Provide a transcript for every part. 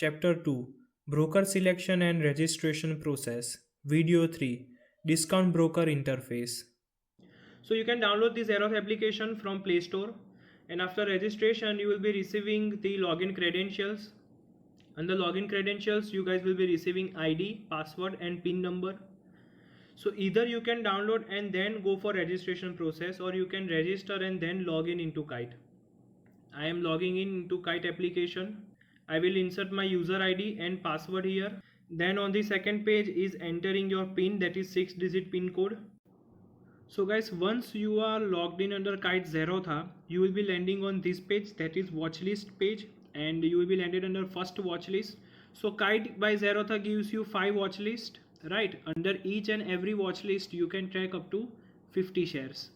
Chapter 2, Broker Selection and Registration Process. Video 3, Discount Broker Interface. So you can download this Eros application from Play Store, and after registration you will be receiving the login credentials. On the login credentials you guys will be receiving ID, password and PIN number. So either you can download and then go for registration process, or you can register and then log in into Kite. I am logging in into Kite application. I will insert my user ID and password here. Then on the second page is entering your PIN, that is 6-digit PIN code. So guys, once you are logged in under Kite Zerodha, you will be landing on this page, that is watchlist page, and you will be landed under first watchlist. So Kite by Zerodha gives you 5 watchlist, right? Under each and every watchlist you can track up to 50 shares.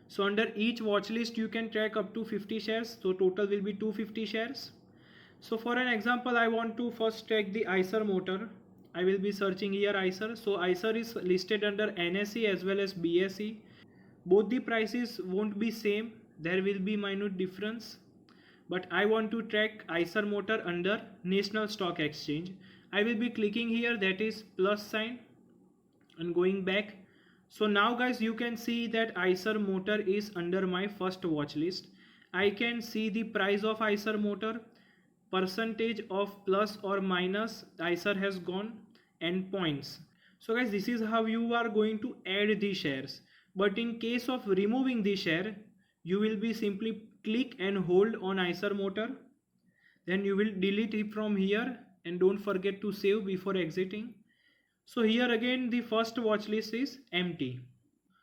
So under each watchlist you can track up to 50 shares, so total will be 250 shares. So for an example, I want to first track the ICER motor. I will be searching here ICER. So ICER is listed under NSE as well as BSE. Both the prices won't be same, there will be minute difference. But I want to track ICER motor under National Stock Exchange. I will be clicking here, that is plus sign, and going back. So now guys, you can see that ICER motor is under my first watch list. I can see the price of ICER motor, percentage of plus or minus ICER has gone, and points. So guys, this is how you are going to add the shares. But in case of removing the share, you will be simply click and hold on ICER motor. Then you will delete it from here, and don't forget to save before exiting. So here again the first watch list is empty.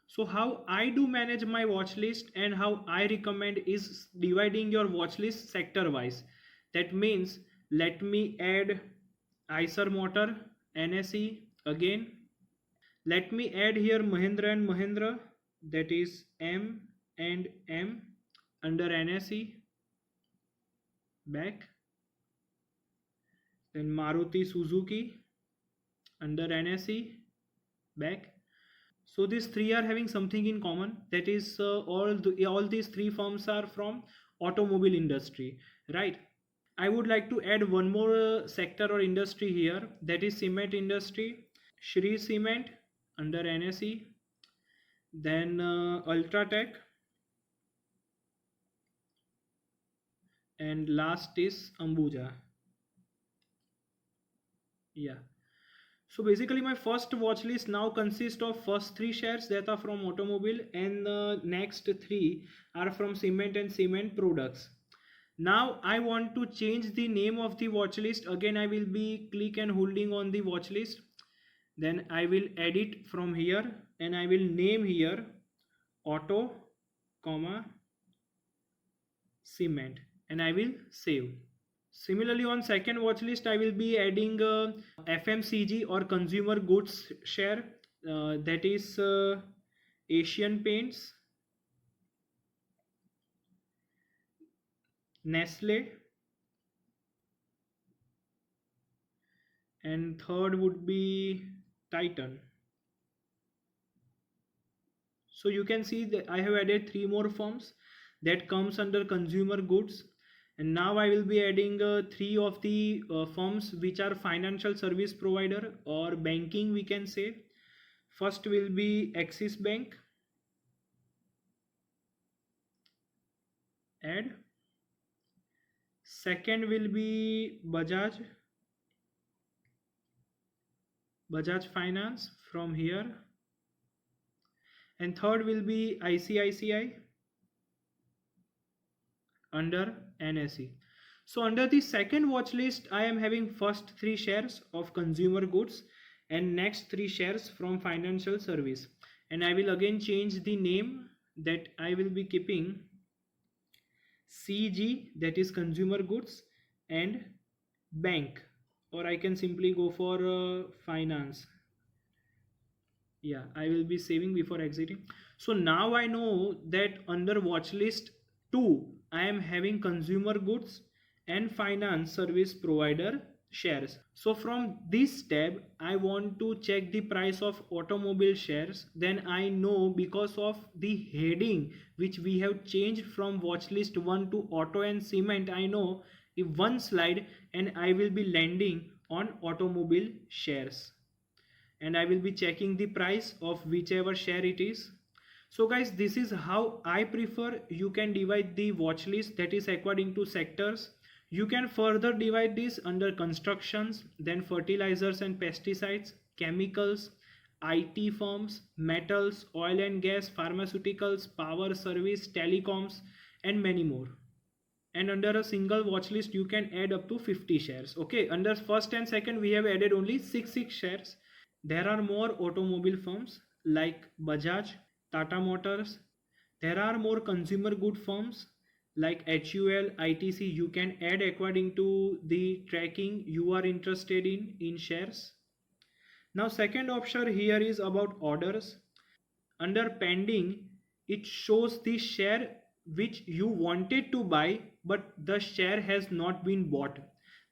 So how I do manage my watch list and how I recommend is dividing your watch list sector wise. That means let me add ICER motor, NSE again. Let me add here Mahindra and Mahindra, that is M and M under NSE, back. Then Maruti Suzuki under NSE, back. So these three are having something in common, that is all these three firms are from automobile industry, right? I would like to add one more sector or industry here, that is cement industry. Shri Cement under NSE, then Ultratech, and last is Ambuja. Yeah. So basically my first watch list now consists of first 3 shares that are from automobile, and the next 3 are from cement and cement products. Now I want to change the name of the watch list. Again I will be click and holding on the watch list. Then I will edit from here, and I will name here auto, cement, and I will save. Similarly on second watch list I will be adding FMCG or consumer goods share, that is Asian Paints, Nestle, and third would be Titan. So you can see that I have added 3 more firms that comes under consumer goods, and now I will be adding 3 of the firms which are financial service provider or banking, we can say. First will be Axis Bank, add. Second will be Bajaj Finance, from here. And third will be ICICI under NSE. So under the second watch list I am having first 3 shares of consumer goods and next 3 shares from financial service, and I will again change the name, that I will be keeping CG, that is consumer goods, and bank, or I can simply go for finance. Yeah, I will be saving before exiting. So now I know that under watch list 2 I am having consumer goods and finance service provider shares. So from this tab I want to check the price of automobile shares. Then I know, because of the heading which we have changed from watch list 1 to auto and cement, I know if one slide and I will be lending on automobile shares, and I will be checking the price of whichever share it is. So guys, this is how I prefer. You can divide the watch list, that is according to sectors. You can further divide this under constructions, then fertilizers and pesticides, chemicals, IT firms, metals, oil and gas, pharmaceuticals, power service, telecoms, and many more. And under a single watch list you can add up to 50 shares. Okay, under first and second we have added only 6 shares. There are more automobile firms like Bajaj, Tata Motors. There are more consumer good firms like HUL, ITC. You can add according to the tracking you are interested in shares. Now second option here is about orders. Under pending, it shows the share which you wanted to buy but the share has not been bought.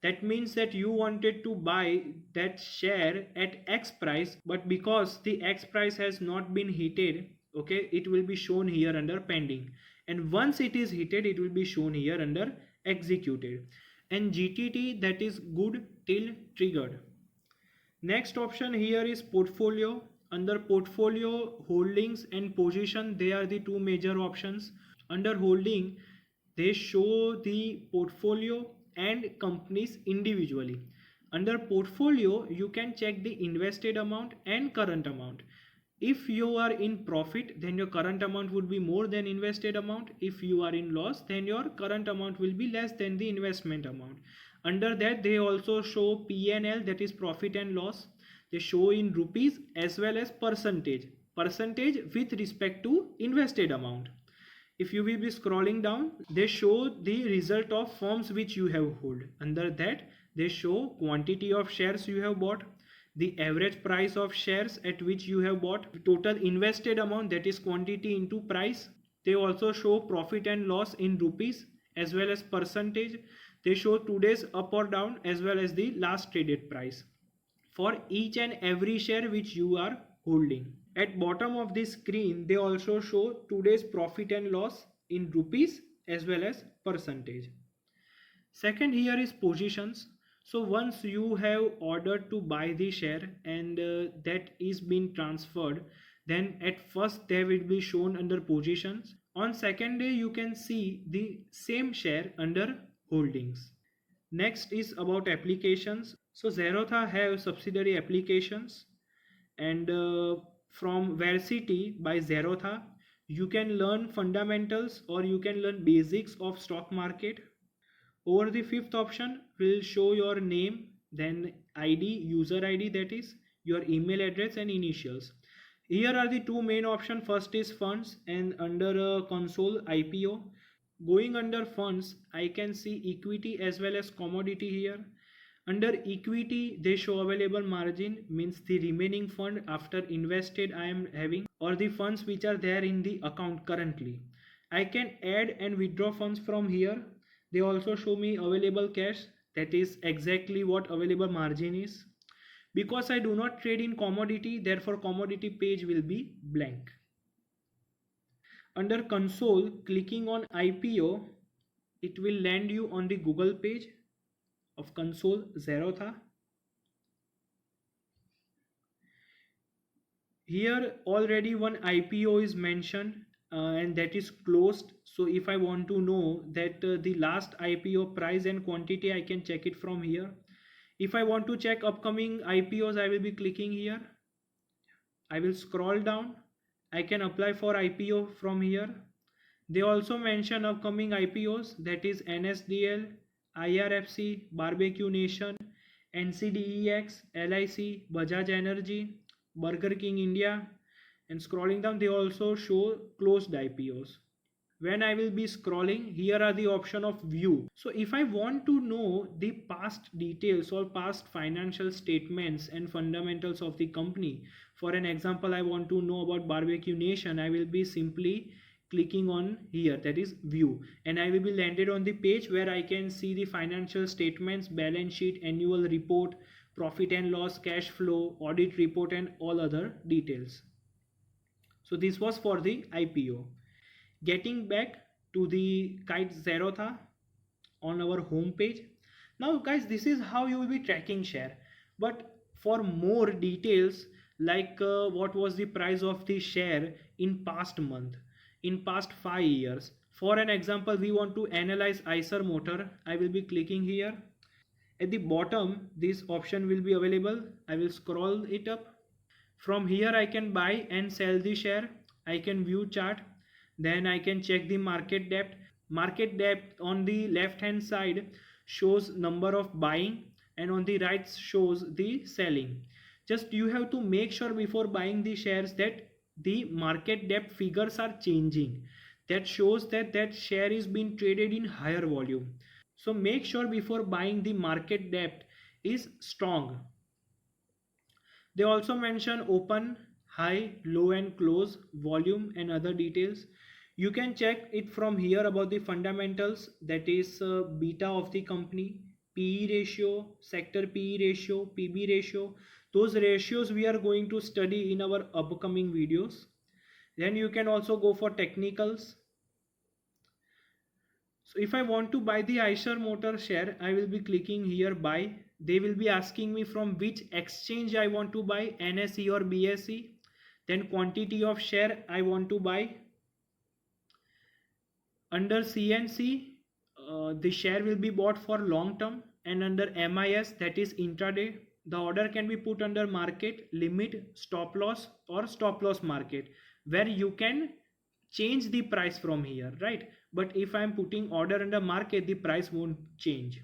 That means that you wanted to buy that share at X price, but because the X price has not been hitted, okay, it will be shown here under pending. And once it is hitted, it will be shown here under executed. And GTT, that is good till triggered. Next option here is portfolio. Under portfolio, holdings and position, they are the two major options. Under holding, they show the portfolio and companies individually. Under portfolio, you can check the invested amount and current amount. If you are in profit, then your current amount would be more than invested amount. If you are in loss, then your current amount will be less than the investment amount. Under that, they also show P&L, that is profit and loss. They show in rupees as well as percentage with respect to invested amount. If you will be scrolling down, they show the result of firms which you have hold. Under that, they show quantity of shares you have bought, the average price of shares at which you have bought, total invested amount, that is quantity into price. They also show profit and loss in rupees as well as percentage. They show today's up or down as well as the last traded price for each and every share which you are holding. At bottom of the screen, they also show today's profit and loss in rupees as well as percentage. Second here is positions. So once you have ordered to buy the share and that is being transferred, then at first they will be shown under positions. On second day you can see the same share under holdings. Next is about applications. So Zerotha have subsidiary applications, and from Varsity by Zerotha you can learn fundamentals or you can learn basics of stock market. Over the fifth option will show your name, then ID, user ID, that is your email address and initials. Here are the two main options. First is funds, and under console IPO. Going under funds, I can see equity as well as commodity here. Under equity, they show available margin, means the remaining fund after invested I am having, or the funds which are there in the account currently. I can add and withdraw funds from here. They also show me available cash, that is exactly what available margin is. Because I do not trade in commodity, therefore commodity page will be blank. Under console, clicking on IPO, it will land you on the Google page of console Zerotha. Here already one IPO is mentioned and that is closed. So if I want to know that the last IPO price and quantity, I can check it from here. If I want to check upcoming IPOs, I will be clicking here. I will scroll down. I can apply for IPO from here. They also mention upcoming IPOs, that is NSDL, IRFC, Barbecue Nation, NCDEX, LIC, Bajaj Energy, Burger King India, and scrolling down they also show closed IPOs. When I will be scrolling, here are the option of view. So if I want to know the past details or past financial statements and fundamentals of the company, for an example, I want to know about Barbecue Nation, I will be simply clicking on here, that is view, and I will be landed on the page where I can see the financial statements, balance sheet, annual report, profit and loss, cash flow, audit report, and all other details. So this was for the IPO. Getting back to the Kite Zerotha on our home page, Now guys, this is how you will be tracking share. But for more details, like what was the price of the share in past month, in past 5 years. For an example, we want to analyze Eiser Motor. I will be clicking here. At the bottom, this option will be available. I will scroll it up. From here I can buy and sell the share. I can view chart. Then I can check the market depth. Market depth on the left hand side shows number of buying, and on the right shows the selling. Just you have to make sure before buying the shares that the market depth figures are changing. That shows that that share is being traded in higher volume. So make sure before buying the market depth is strong. They also mention open, high, low and close, volume and other details. You can check it from here about the fundamentals, that is beta of the company, PE ratio, sector PE ratio, PB ratio. Those ratios we are going to study in our upcoming videos. Then you can also go for technicals. So if I want to buy the Eicher Motor share, I will be clicking here buy. They will be asking me from which exchange I want to buy, NSE or BSE. Then quantity of share I want to buy. Under CNC, the share will be bought for long term, and under MIS, that is intraday, the order can be put under market, limit, stop loss or stop loss market, where you can change the price from here, right? But if I'm putting order under market, the price won't change.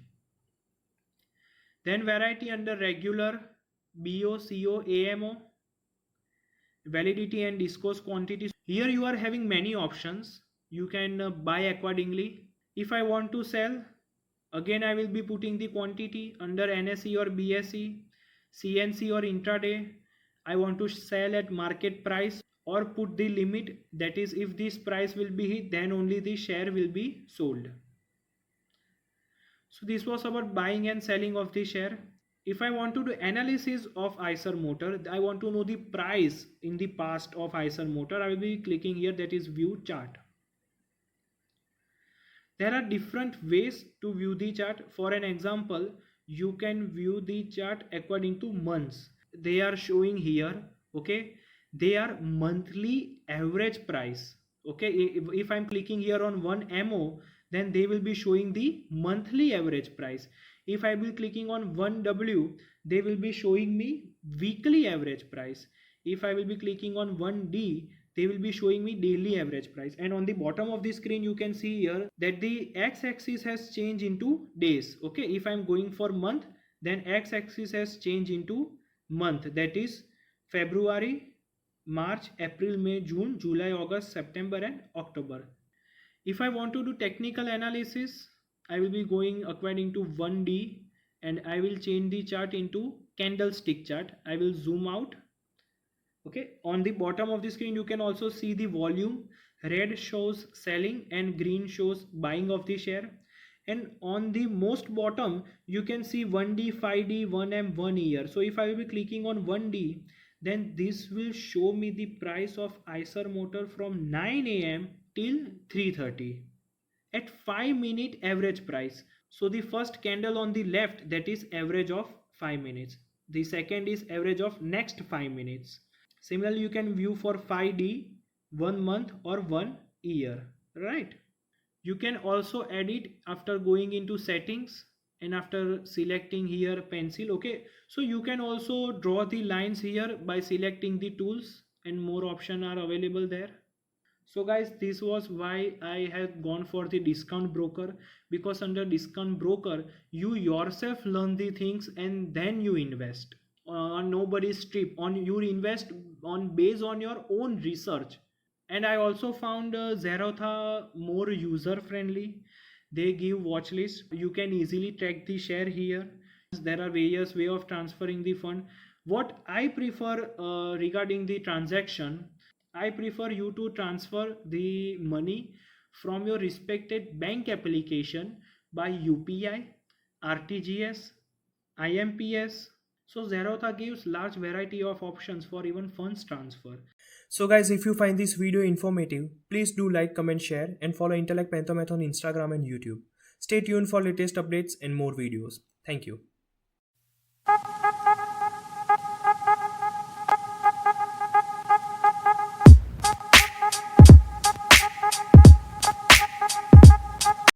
Then variety under regular, BO, CO, AMO, validity and disclose quantity. Here you are having many options. You can buy accordingly. If I want to sell, again I will be putting the quantity under NSE or BSE, CNC or intraday. I want to sell at market price or put the limit, that is if this price will be hit, then only the share will be sold. So this was about buying and selling of the share. If I want to do analysis of Eicher Motor, I want to know the price in the past of Eicher Motor, I will be clicking here, that is view chart. There are different ways to view the chart. For an example, you can view the chart according to months. They are showing here, okay, they are monthly average price. Okay, if I'm clicking here on one MO, then they will be showing the monthly average price. If I will be clicking on 1W, they will be showing me weekly average price. If I will be clicking on 1D, they will be showing me daily average price. And on the bottom of the screen you can see here that the x-axis has changed into days. Okay, if I'm going for month, then x-axis has changed into month, that is February, March, April, May, June, July, August, September and October. If I want to do technical analysis, I will be going according to 1D and I will change the chart into candlestick chart. I will zoom out. Okay, on the bottom of the screen you can also see the volume. Red shows selling and green shows buying of the share. And on the most bottom you can see 1D, 5D, 1M, 1 year. So if I will be clicking on 1D, then this will show me the price of Eicher Motor from 9 AM till 3:30 at 5-minute average price. So the first candle on the left, that is average of 5 minutes. The second is average of next 5 minutes. Similarly, you can view for 5D, 1 month or 1 year, right? You can also edit after going into settings and after selecting here pencil. Okay, so you can also draw the lines here by selecting the tools, and more options are available there. So guys, this was why I had gone for the discount broker, because under discount broker you yourself learn the things and then you invest on nobody's trip. On you invest on based on your own research. And I also found Zerotha more user friendly. They give watch list. You can easily track the share here. There are various way of transferring the fund. What I prefer regarding the transaction, I prefer you to transfer the money from your respected bank application by UPI, RTGS, IMPS. So Zerotha gives large variety of options for even funds transfer. So guys, if you find this video informative, please do like, comment, share and follow Intellect Pantomath on Instagram and YouTube. Stay tuned for latest updates and more videos. Thank you.